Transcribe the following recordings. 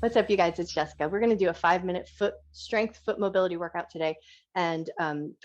What's up, you guys? It's Jessica. We're going to do a 5-minute foot strength, foot mobility workout today. And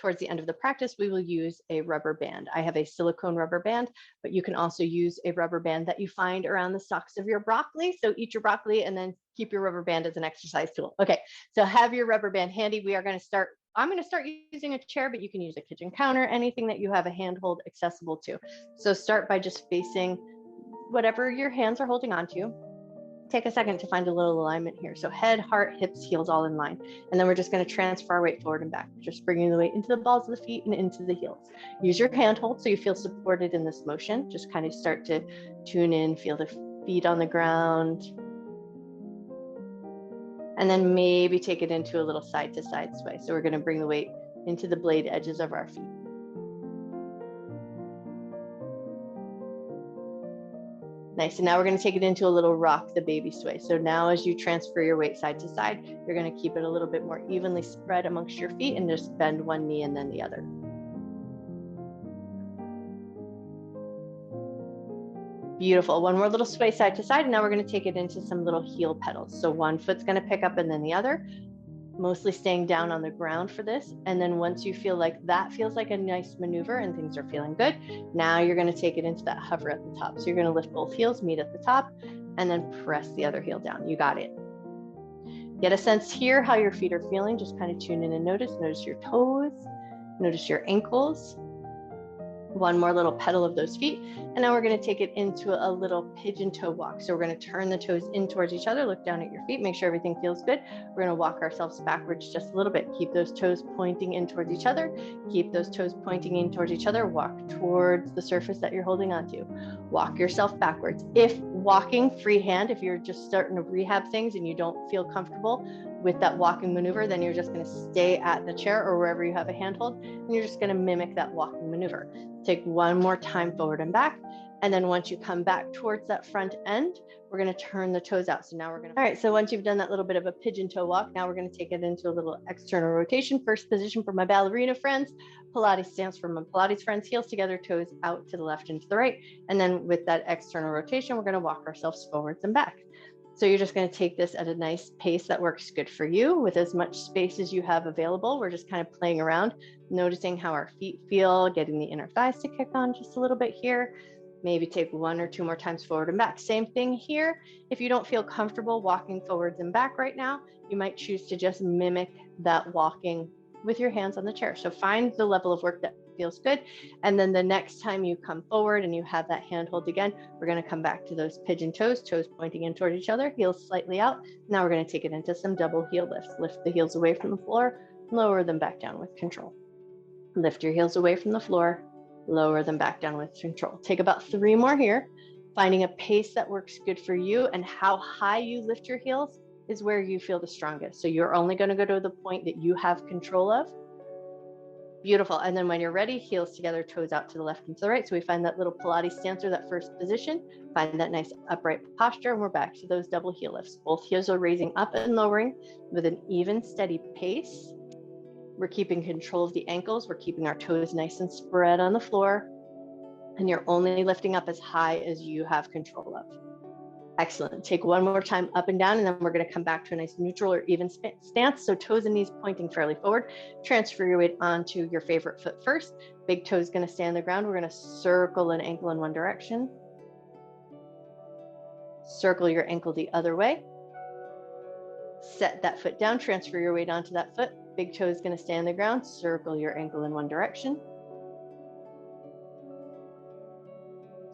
towards the end of the practice, we will use a rubber band. I have a silicone rubber band, but you can also use a rubber band that you find around the stalks of your broccoli. So eat your broccoli and then keep your rubber band as an exercise tool. Okay, so have your rubber band handy. We are going to start. I'm going to start using a chair, but you can use a kitchen counter, anything that you have a handhold accessible to. So start by just facing whatever your hands are holding on to. Take a second to find a little alignment here. So head, heart, hips, heels all in line. And then we're just going to transfer our weight forward and back, just bringing the weight into the balls of the feet and into the heels. Use your handhold so you feel supported in this motion. Just kind of start to tune in, feel the feet on the ground. And then maybe take it into a little side to side sway. So we're going to bring the weight into the blade edges of our feet. Nice. And now we're going to take it into a little rock the baby sway. So now as you transfer your weight side to side, you're going to keep it a little bit more evenly spread amongst your feet and just bend one knee and then the other. Beautiful. One more little sway side to side. And now we're going to take it into some little heel pedals. So one foot's going to pick up and then the other, mostly staying down on the ground for this. And then once you feel like that feels like a nice maneuver and things are feeling good, now you're going to take it into that hover at the top. So you're going to lift both heels, meet at the top, and then press the other heel down. You got it. Get a sense here how your feet are feeling. Just kind of tune in and notice. Notice your toes, notice your ankles. One more little pedal of those feet. And now we're going to take it into a little pigeon toe walk. So we're going to turn the toes in towards each other, look down at your feet, make sure everything feels good. We're going to walk ourselves backwards just a little bit. Keep those toes pointing in towards each other. Keep those toes pointing in towards each other. Walk towards the surface that you're holding onto. Walk yourself backwards. If walking freehand, if you're just starting to rehab things and you don't feel comfortable with that walking maneuver, then you're just going to stay at the chair or wherever you have a handhold, and you're just going to mimic that walking maneuver. Take one more time forward and back. And then once you come back towards that front end, we're going to turn the toes out. So now we're going to, all right, so once you've done that little bit of a pigeon toe walk, now we're going to take it into a little external rotation. First position for my ballerina friends, Pilates stance for my Pilates friends, heels together, toes out to the left and to the right. And then with that external rotation, we're going to walk ourselves forwards and back. So you're just going to take this at a nice pace that works good for you with as much space as you have available. We're just kind of playing around, noticing how our feet feel, getting the inner thighs to kick on just a little bit here. Maybe take one or two more times forward and back. Same thing here. If you don't feel comfortable walking forwards and back right now, you might choose to just mimic that walking with your hands on the chair. So find the level of work that feels good. And then the next time you come forward and you have that handhold again, we're going to come back to those pigeon toes, toes pointing in toward each other, heels slightly out. Now we're going to take it into some double heel lifts. Lift the heels away from the floor, lower them back down with control. Lift your heels away from the floor, lower them back down with control. Take about 3 more here, finding a pace that works good for you, and how high you lift your heels is where you feel the strongest. So you're only going to go to the point that you have control of. Beautiful. And then when you're ready, heels together, toes out to the left and to the right. So we find that little Pilates stance or that first position, find that nice upright posture, and we're back to those double heel lifts. Both heels are raising up and lowering with an even, steady pace. We're keeping control of the ankles. We're keeping our toes nice and spread on the floor. And you're only lifting up as high as you have control of. Excellent. Take one more time up and down, and then we're going to come back to a nice neutral or even stance. So toes and knees pointing fairly forward. Transfer your weight onto your favorite foot first. Big toe is going to stay on the ground. We're going to circle an ankle in one direction. Circle your ankle the other way. Set that foot down. Transfer your weight onto that foot. Big toe is going to stay on the ground. Circle your ankle in one direction.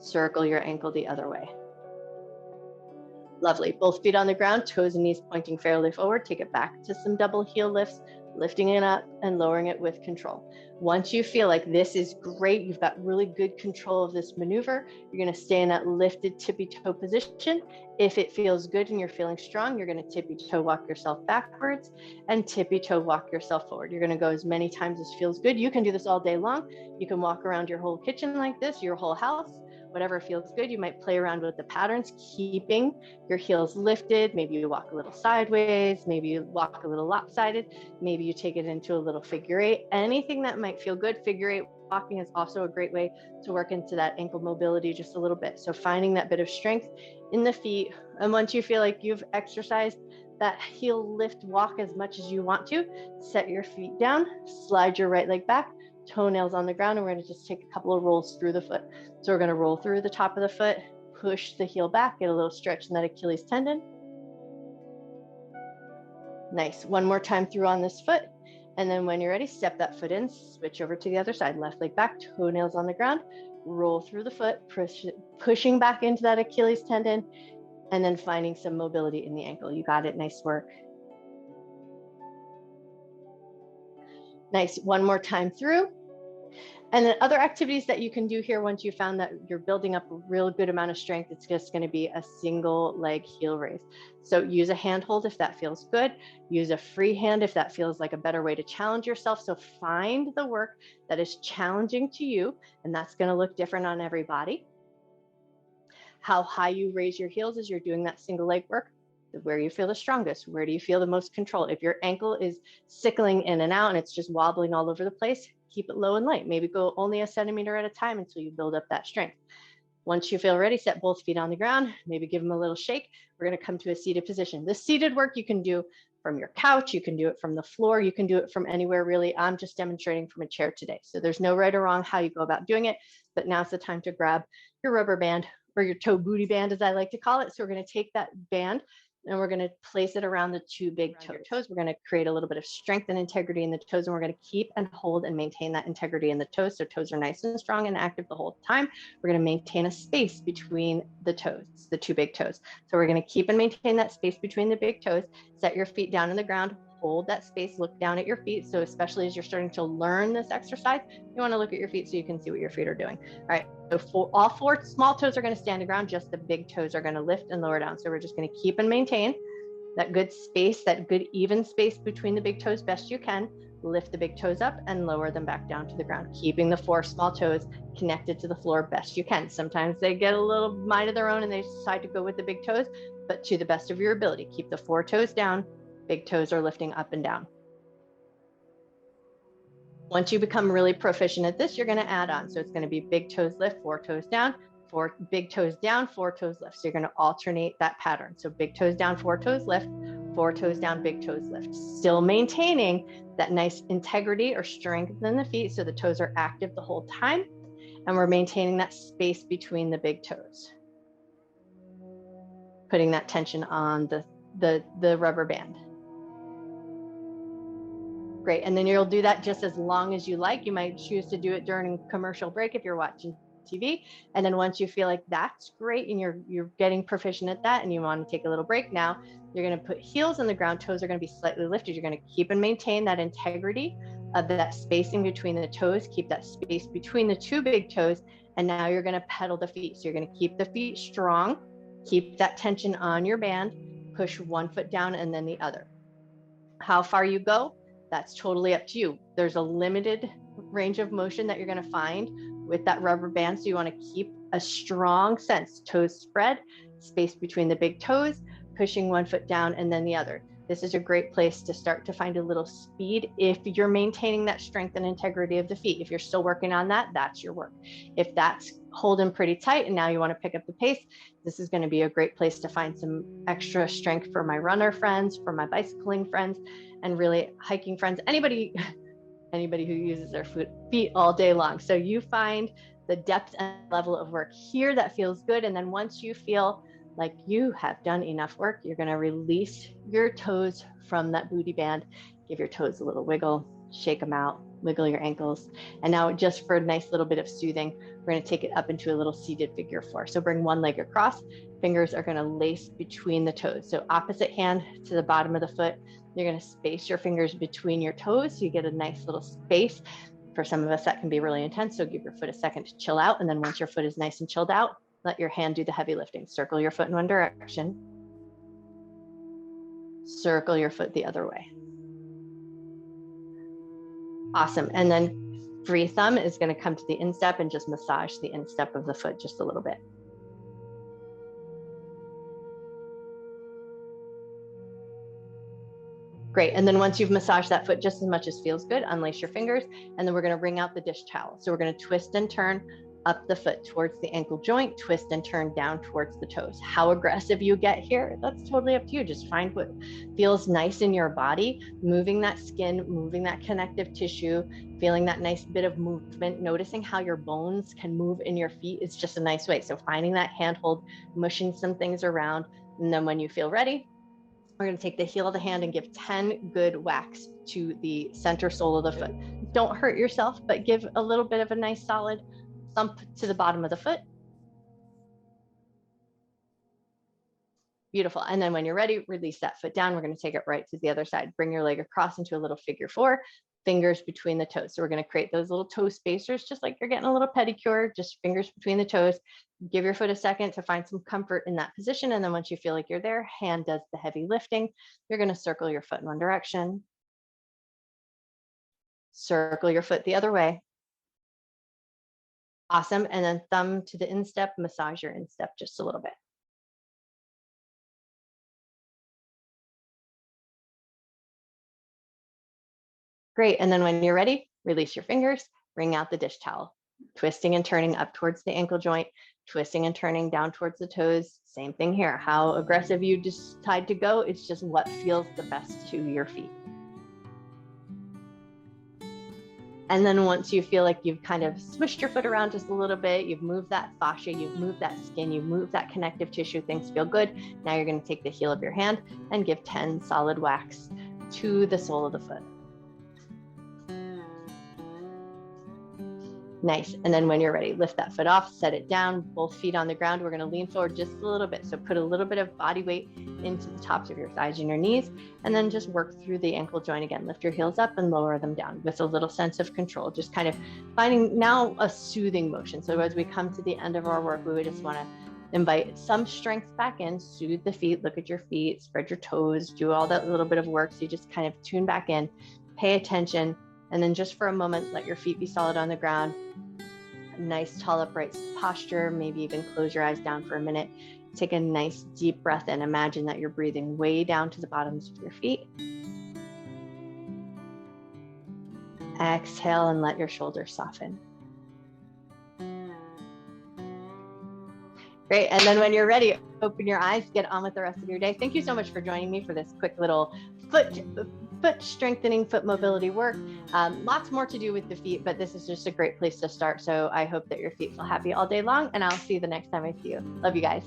Circle your ankle the other way. Lovely. Both feet on the ground, toes and knees pointing fairly forward. Take it back to some double heel lifts, lifting it up and lowering it with control. Once you feel like this is great, you've got really good control of this maneuver, you're going to stay in that lifted tippy toe position. If it feels good and you're feeling strong, you're going to tippy toe walk yourself backwards and tippy toe walk yourself forward. You're going to go as many times as feels good. You can do this all day long. You can walk around your whole kitchen like this, your whole house, whatever feels good. You might play around with the patterns, keeping your heels lifted. Maybe you walk a little sideways, maybe you walk a little lopsided, maybe you take it into a little figure eight. Anything that might feel good. Figure eight walking is also a great way to work into that ankle mobility just a little bit. So finding that bit of strength in the feet. And once you feel like you've exercised that heel lift walk as much as you want to, set your feet down, slide your right leg back, toenails on the ground, and we're going to just take a couple of rolls through the foot. So we're going to roll through the top of the foot, push the heel back, get a little stretch in that Achilles tendon. Nice. One more time through on this foot. And then when you're ready, step that foot in, switch over to the other side, left leg back, toenails on the ground, roll through the foot, pushing back into that Achilles tendon, and then finding some mobility in the ankle. You got it. Nice work. Nice. One more time through. And then other activities that you can do here, once you found that you're building up a real good amount of strength, it's just going to be a single leg heel raise. So use a handhold if that feels good. Use a free hand if that feels like a better way to challenge yourself. So find the work that is challenging to you, and that's going to look different on everybody. How high you raise your heels as you're doing that single leg work, where you feel the strongest, where do you feel the most control? If your ankle is sickling in and out and it's just wobbling all over the place, keep it low and light. Maybe go only a centimeter at a time until you build up that strength. Once you feel ready, set both feet on the ground, maybe give them a little shake. We're going to come to a seated position. This seated work you can do from your couch, you can do it from the floor, you can do it from anywhere really. I'm just demonstrating from a chair today. So there's no right or wrong how you go about doing it, but now's the time to grab your rubber band, or your toe booty band, as I like to call it. So we're going to take that band and we're going to place it around the two big toes. We're going to create a little bit of strength and integrity in the toes, and we're going to keep and hold and maintain that integrity in the toes. So toes are nice and strong and active the whole time. We're going to maintain a space between the toes, the two big toes. So we're going to keep and maintain that space between the big toes. Set your feet down on the ground, hold that space, look down at your feet. So especially as you're starting to learn this exercise, you want to look at your feet so you can see what your feet are doing. All right. So all four small toes are going to stand the ground, just the big toes are going to lift and lower down. So we're just going to keep and maintain that good space, that good even space between the big toes best you can. Lift the big toes up and lower them back down to the ground, keeping the four small toes connected to the floor best you can. Sometimes they get a little mind of their own and they decide to go with the big toes, but to the best of your ability, keep the four toes down, big toes are lifting up and down. Once you become really proficient at this, you're going to add on. So it's going to be big toes lift, four toes down, four big toes down, four toes lift. So you're going to alternate that pattern. So big toes down, four toes lift, four toes down, big toes lift. Still maintaining that nice integrity or strength in the feet so the toes are active the whole time. And we're maintaining that space between the big toes. Putting that tension on the rubber band. Great. And then you'll do that just as long as you like. You might choose to do it during commercial break if you're watching TV. And then once you feel like that's great and you're getting proficient at that and you want to take a little break now, you're going to put heels on the ground. Toes are going to be slightly lifted. You're going to keep and maintain that integrity of that spacing between the toes. Keep that space between the two big toes. And now you're going to pedal the feet. So you're going to keep the feet strong, keep that tension on your band, push one foot down and then the other. How far you go, that's totally up to you. There's a limited range of motion that you're going to find with that rubber band. So you want to keep a strong sense, toes spread, space between the big toes, pushing one foot down and then the other. This is a great place to start to find a little speed if you're maintaining that strength and integrity of the feet. If you're still working on that, that's your work. If that's holding pretty tight and now you want to pick up the pace, this is going to be a great place to find some extra strength for my runner friends, for my bicycling friends, and really hiking friends, anybody who uses their feet all day long. So you find the depth and level of work here that feels good. And then once you feel like you have done enough work, you're going to release your toes from that booty band, give your toes a little wiggle, shake them out, wiggle your ankles. And now just for a nice little bit of soothing, we're going to take it up into a little seated figure four. So bring one leg across, fingers are going to lace between the toes. So opposite hand to the bottom of the foot, you're going to space your fingers between your toes. So you get a nice little space. For some of us, that can be really intense. So give your foot a second to chill out. And then once your foot is nice and chilled out, let your hand do the heavy lifting. Circle your foot in one direction. Circle your foot the other way. Awesome. And then Free thumb is going to come to the instep and just massage the instep of the foot just a little bit. Great. And then once you've massaged that foot just as much as feels good, unlace your fingers, and then we're going to wring out the dish towel. So we're going to twist and turn up the foot towards the ankle joint, twist and turn down towards the toes. How aggressive you get here, that's totally up to you. Just find what feels nice in your body, moving that skin, moving that connective tissue, feeling that nice bit of movement, noticing how your bones can move in your feet is just a nice way. So finding that handhold, mushing some things around. And then when you feel ready, we're going to take the heel of the hand and give 10 good whacks to the center sole of the foot. Don't hurt yourself, but give a little bit of a nice solid thump to the bottom of the foot. Beautiful. And then when you're ready, release that foot down. We're going to take it right to the other side. Bring your leg across into a little figure four, fingers between the toes. So we're going to create those little toe spacers, just like you're getting a little pedicure, just fingers between the toes. Give your foot a second to find some comfort in that position. And then once you feel like you're there, hand does the heavy lifting. You're going to circle your foot in one direction. Circle your foot the other way. Awesome. And then thumb to the instep, massage your instep just a little bit. Great. And then when you're ready, release your fingers, wring out the dish towel, twisting and turning up towards the ankle joint, twisting and turning down towards the toes. Same thing here. How aggressive you decide to go, it's just what feels the best to your feet. And then once you feel like you've kind of swished your foot around just a little bit, you've moved that fascia, you've moved that skin, you've moved that connective tissue, things feel good. Now you're going to take the heel of your hand and give 10 solid whacks to the sole of the foot. Nice. And then when you're ready, lift that foot off, set it down, both feet on the ground. We're going to lean forward just a little bit. So put a little bit of body weight into the tops of your thighs and your knees, and then just work through the ankle joint again. Lift your heels up and lower them down with a little sense of control, just kind of finding now a soothing motion. So as we come to the end of our work, we would just want to invite some strength back in, soothe the feet, look at your feet, spread your toes, do all that little bit of work. So you just kind of tune back in, pay attention. And then just for a moment, let your feet be solid on the ground. Nice tall upright posture, maybe even close your eyes down for a minute. Take a nice deep breath in. Imagine that you're breathing way down to the bottoms of your feet. Exhale and let your shoulders soften. Great. And then when you're ready, open your eyes, get on with the rest of your day. Thank you so much for joining me for this quick little foot strengthening, foot mobility work. Lots more to do with the feet, but this is just a great place to start. So I hope that your feet feel happy all day long, and I'll see you the next time I see you. Love you guys.